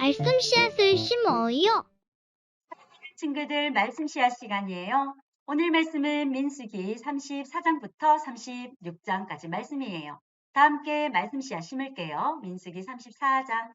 말씀 씨앗을 심어요. 친구들 말씀 씨앗 시간이에요. 오늘 말씀은 민수기 34장부터 36장까지 말씀이에요. 다 함께 말씀 씨앗 심을게요. 민수기 34장.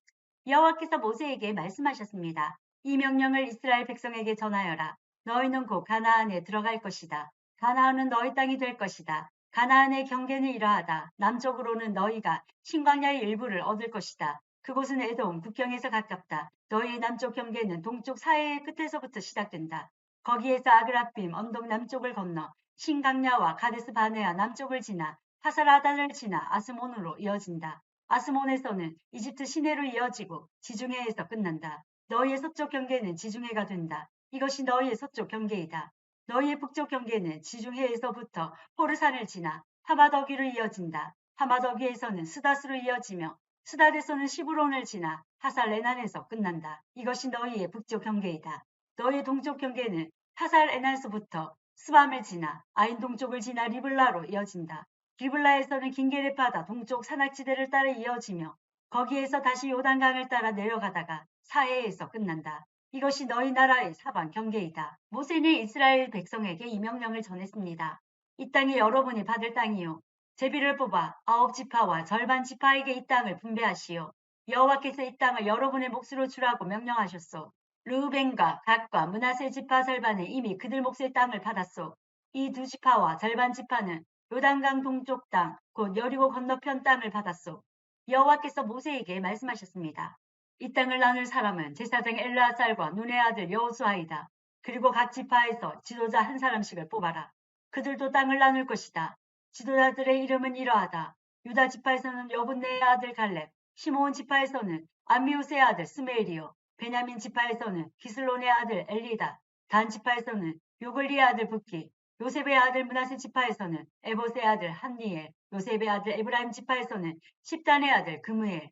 여호와께서 모세에게 말씀하셨습니다. 이 명령을 이스라엘 백성에게 전하여라. 너희는 곧 가나안에 들어갈 것이다. 가나안은 너희 땅이 될 것이다. 가나안의 경계는 이러하다. 남쪽으로는 너희가 신광야의 일부를 얻을 것이다. 그곳은 에돔 국경에서 가깝다. 너희의 남쪽 경계는 동쪽 사해의 끝에서부터 시작된다. 거기에서 아그라빔 언덕 남쪽을 건너 신강야와 가데스 바네아 남쪽을 지나 하사라단을 지나 아스몬으로 이어진다. 아스몬에서는 이집트 시내로 이어지고 지중해에서 끝난다. 너희의 서쪽 경계는 지중해가 된다. 이것이 너희의 서쪽 경계이다. 너희의 북쪽 경계는 지중해에서부터 호르산을 지나 하마더기로 이어진다. 하마더기에서는 스닷으로 이어지며 스닷에서는 시브론을 지나 하살 에난에서 끝난다. 이것이 너희의 북쪽 경계이다. 너희의 동쪽 경계는 하살 에난에서부터 스밤을 지나 아인 동쪽을 지나 리블라로 이어진다. 리블라에서는 긴게레 바다 동쪽 산악지대를 따라 이어지며 거기에서 다시 요단강을 따라 내려가다가 사해에서 끝난다. 이것이 너희 나라의 사방 경계이다. 모세는 이스라엘 백성에게 이 명령을 전했습니다. 이 땅이 여러분이 받을 땅이요. 제비를 뽑아 9지파와 절반 지파에게 이 땅을 분배하시오. 여호와께서 이 땅을 여러분의 몫으로 주라고 명령하셨소. 르우벤과 갓과 므낫세 지파 절반은 이미 그들 몫의 땅을 받았소. 이 두 지파와 절반 지파는 요단강 동쪽 땅, 곧 여리고 건너편 땅을 받았소. 여호와께서 모세에게 말씀하셨습니다. 이 땅을 나눌 사람은 제사장 엘르아살과 눈의 아들 여호수아이다. 그리고 각 지파에서 지도자 한 사람씩을 뽑아라. 그들도 땅을 나눌 것이다. 지도자들의 이름은 이러하다. 유다 지파에서는 여분네의 아들 갈렙, 시므온 지파에서는 암미우스의 아들 스메일이요. 베냐민 지파에서는 기슬론의 아들 엘리다. 단 지파에서는 요글리의 아들 붓기, 요셉의 아들 므낫세 지파에서는 에봇의 아들 한니엘, 요셉의 아들 에브라임 지파에서는 십단의 아들 그무엘,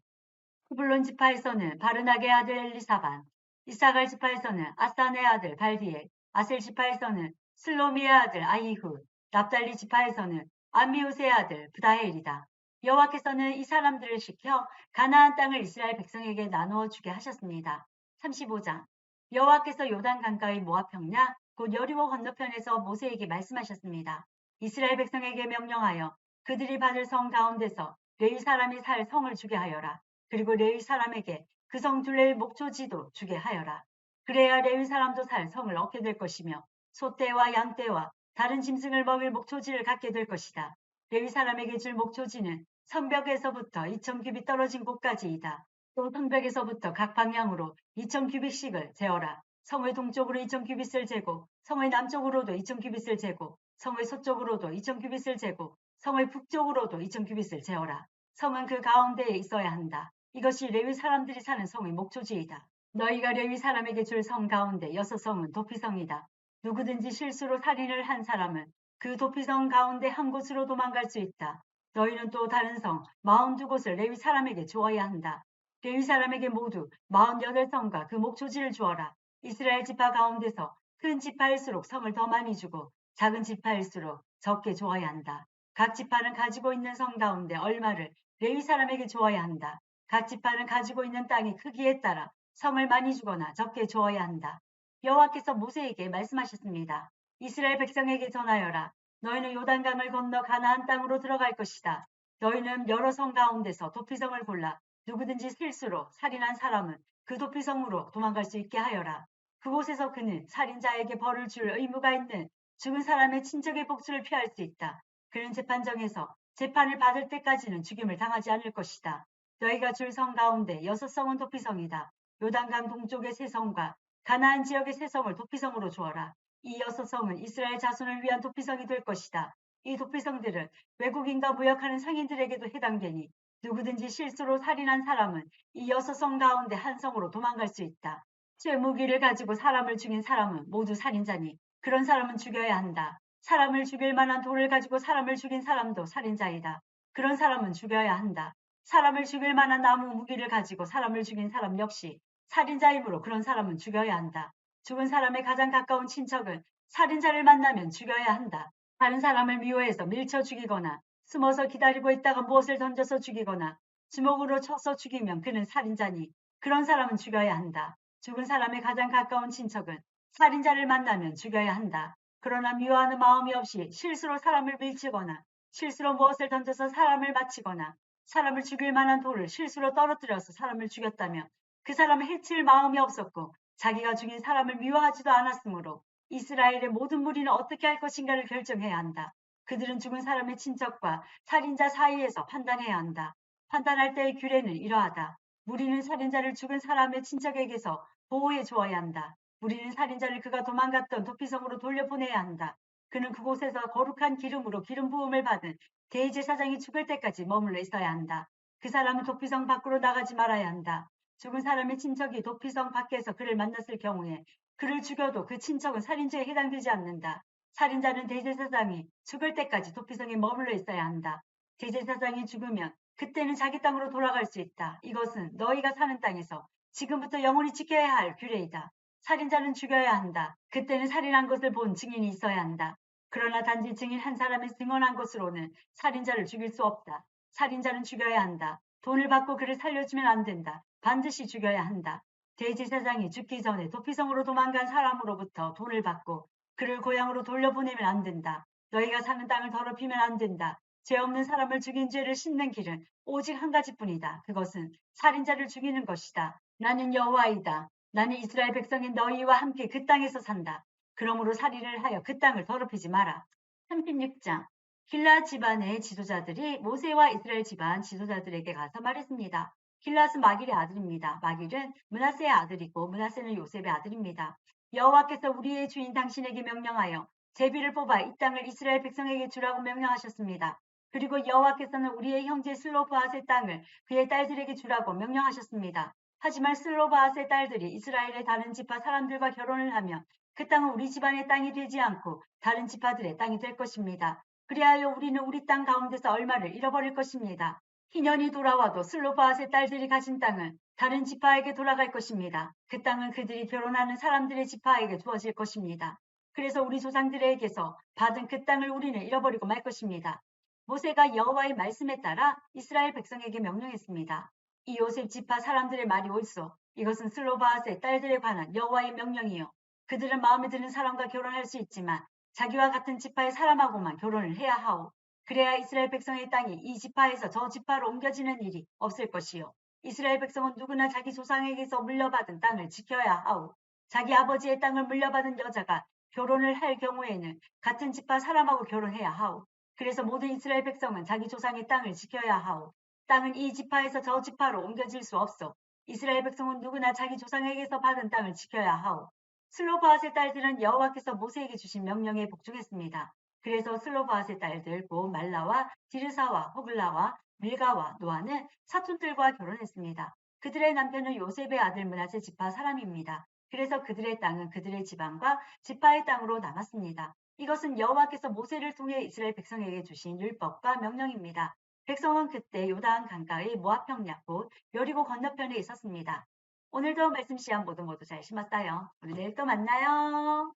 후블론 지파에서는 바르나게 아들 엘리사반, 이사갈 지파에서는 아산의 아들 발디엘, 아셀 지파에서는 슬로미의 아들 아이후, 납달리 지파에서는 암미우스의 아들 브다헬이다. 여호와께서는 이 사람들을 시켜 가나안 땅을 이스라엘 백성에게 나누어 주게 하셨습니다. 35장. 여호와께서 요단 강가의 모압 평야 곧 여리고 건너편에서 모세에게 말씀하셨습니다. 이스라엘 백성에게 명령하여 그들이 받을 성 가운데서 레위 사람이 살 성을 주게 하여라. 그리고 레위 사람에게 그 성 둘레의 목초지도 주게 하여라. 그래야 레위 사람도 살 성을 얻게 될 것이며 소떼와 양떼와 다른 짐승을 먹일 목초지를 갖게 될 것이다. 레위 사람에게 줄 목초지는 성벽에서부터 2,000규빗 떨어진 곳까지이다. 또 성벽에서부터 각 방향으로 2,000규빗씩을 재어라. 성의 동쪽으로 2,000규빗을 재고 성의 남쪽으로도 2,000규빗을 재고 성의 서쪽으로도 2,000규빗을 재고 성의 북쪽으로도 2,000규빗을 재어라. 성은 그 가운데에 있어야 한다. 이것이 레위 사람들이 사는 성의 목초지이다. 너희가 레위 사람에게 줄 성 가운데 6성은 도피성이다. 누구든지 실수로 살인을 한 사람은 그 도피성 가운데 한 곳으로 도망갈 수 있다. 너희는 또 다른 성 42곳을 레위 사람에게 주어야 한다. 레위 사람에게 모두 48성과 그 목초지를 주어라. 이스라엘 지파 가운데서 큰 지파일수록 성을 더 많이 주고 작은 지파일수록 적게 주어야 한다. 각 지파는 가지고 있는 성 가운데 얼마를 레위 사람에게 주어야 한다. 각 지파는 가지고 있는 땅의 크기에 따라 성을 많이 주거나 적게 주어야 한다. 여호와께서 모세에게 말씀하셨습니다. 이스라엘 백성에게 전하여라. 너희는 요단강을 건너 가나안 땅으로 들어갈 것이다. 너희는 여러 성 가운데서 도피성을 골라 누구든지 실수로 살인한 사람은 그 도피성으로 도망갈 수 있게 하여라. 그곳에서 그는 살인자에게 벌을 줄 의무가 있는 죽은 사람의 친척의 복수를 피할 수 있다. 그는 재판정에서 재판을 받을 때까지는 죽임을 당하지 않을 것이다. 너희가 줄 성 가운데 6성은 도피성이다. 요단강 동쪽의 세 성과 가나안 지역의 세 성을 도피성으로 주어라. 이 6성은 이스라엘 자손을 위한 도피성이 될 것이다. 이 도피성들은 외국인과 무역하는 상인들에게도 해당되니 누구든지 실수로 살인한 사람은 이 6성 가운데 한 성으로 도망갈 수 있다. 쇠무기를 가지고 사람을 죽인 사람은 모두 살인자니 그런 사람은 죽여야 한다. 사람을 죽일 만한 돌을 가지고 사람을 죽인 사람도 살인자이다. 그런 사람은 죽여야 한다. 사람을 죽일 만한 나무 무기를 가지고 사람을 죽인 사람 역시 살인자이므로 그런 사람은 죽여야 한다. 죽은 사람의 가장 가까운 친척은 살인자를 만나면 죽여야 한다. 다른 사람을 미워해서 밀쳐 죽이거나 숨어서 기다리고 있다가 무엇을 던져서 죽이거나 주먹으로 쳐서 죽이면 그는 살인자니 그런 사람은 죽여야 한다. 죽은 사람의 가장 가까운 친척은 살인자를 만나면 죽여야 한다. 그러나 미워하는 마음이 없이 실수로 사람을 밀치거나 실수로 무엇을 던져서 사람을 마치거나 사람을 죽일 만한 돌을 실수로 떨어뜨려서 사람을 죽였다면 그 사람은 해칠 마음이 없었고 자기가 죽인 사람을 미워하지도 않았으므로 이스라엘의 모든 무리는 어떻게 할 것인가를 결정해야 한다. 그들은 죽은 사람의 친척과 살인자 사이에서 판단해야 한다. 판단할 때의 규례는 이러하다. 무리는 살인자를 죽은 사람의 친척에게서 보호해 주어야 한다. 무리는 살인자를 그가 도망갔던 도피성으로 돌려보내야 한다. 그는 그곳에서 거룩한 기름으로 기름 부음을 받은 대제사장이 죽을 때까지 머물러 있어야 한다. 그 사람은 도피성 밖으로 나가지 말아야 한다. 죽은 사람의 친척이 도피성 밖에서 그를 만났을 경우에 그를 죽여도 그 친척은 살인죄에 해당되지 않는다. 살인자는 대제사장이 죽을 때까지 도피성에 머물러 있어야 한다. 대제사장이 죽으면 그때는 자기 땅으로 돌아갈 수 있다. 이것은 너희가 사는 땅에서 지금부터 영원히 지켜야 할 규례이다. 살인자는 죽여야 한다. 그때는 살인한 것을 본 증인이 있어야 한다. 그러나 단지 증인 한 사람이 증언한 것으로는 살인자를 죽일 수 없다. 살인자는 죽여야 한다. 돈을 받고 그를 살려주면 안 된다. 반드시 죽여야 한다. 대제사장이 죽기 전에 도피성으로 도망간 사람으로부터 돈을 받고 그를 고향으로 돌려보내면 안 된다. 너희가 사는 땅을 더럽히면 안 된다. 죄 없는 사람을 죽인 죄를 씻는 길은 오직 한 가지뿐이다. 그것은 살인자를 죽이는 것이다. 나는 여호와이다. 나는 이스라엘 백성인 너희와 함께 그 땅에서 산다. 그러므로 살인을 하여 그 땅을 더럽히지 마라. 36장 길앗 집안의 지도자들이 모세와 이스라엘 집안 지도자들에게 가서 말했습니다. 길앗은 마길의 아들입니다. 마길은 므낫세의 아들이고 므낫세는 요셉의 아들입니다. 여호와께서 우리의 주인 당신에게 명령하여 제비를 뽑아 이 땅을 이스라엘 백성에게 주라고 명령하셨습니다. 그리고 여호와께서는 우리의 형제 슬로브앗의 땅을 그의 딸들에게 주라고 명령하셨습니다. 하지만 슬로브앗의 딸들이 이스라엘의 다른 지파 사람들과 결혼을 하면 그 땅은 우리 집안의 땅이 되지 않고 다른 지파들의 땅이 될 것입니다. 그리하여 우리는 우리 땅 가운데서 얼마를 잃어버릴 것입니다. 희년이 돌아와도 슬로브앗의 딸들이 가진 땅은 다른 지파에게 돌아갈 것입니다. 그 땅은 그들이 결혼하는 사람들의 지파에게 주어질 것입니다. 그래서 우리 조상들에게서 받은 그 땅을 우리는 잃어버리고 말 것입니다. 모세가 여호와의 말씀에 따라 이스라엘 백성에게 명령했습니다. 이 요셉 지파 사람들의 말이 옳소. 이것은 슬로바앗의 딸들에 관한 여호와의 명령이요. 그들은 마음에 드는 사람과 결혼할 수 있지만 자기와 같은 지파의 사람하고만 결혼을 해야 하오. 그래야 이스라엘 백성의 땅이 이 지파에서 저 지파로 옮겨지는 일이 없을 것이요. 이스라엘 백성은 누구나 자기 조상에게서 물려받은 땅을 지켜야 하오. 자기 아버지의 땅을 물려받은 여자가 결혼을 할 경우에는 같은 지파 사람하고 결혼해야 하오. 그래서 모든 이스라엘 백성은 자기 조상의 땅을 지켜야 하오. 땅은 이 지파에서 저 지파로 옮겨질 수 없어. 이스라엘 백성은 누구나 자기 조상에게서 받은 땅을 지켜야 하오. 슬로바앗의 딸들은 여호와께서 모세에게 주신 명령에 복종했습니다. 그래서 슬로바앗의 딸들 곧 말라와 디르사와 호글라와 밀가와 노아는 사촌들과 결혼했습니다. 그들의 남편은 요셉의 아들 므낫세 지파 사람입니다. 그래서 그들의 땅은 그들의 지방과 지파의 땅으로 남았습니다. 이것은 여호와께서 모세를 통해 이스라엘 백성에게 주신 율법과 명령입니다. 백성은 그때 요단 강가의 모압 평야 곧 여리고 건너편에 있었습니다. 오늘도 말씀 시간 모두 잘 심었어요. 우리 내일 또 만나요.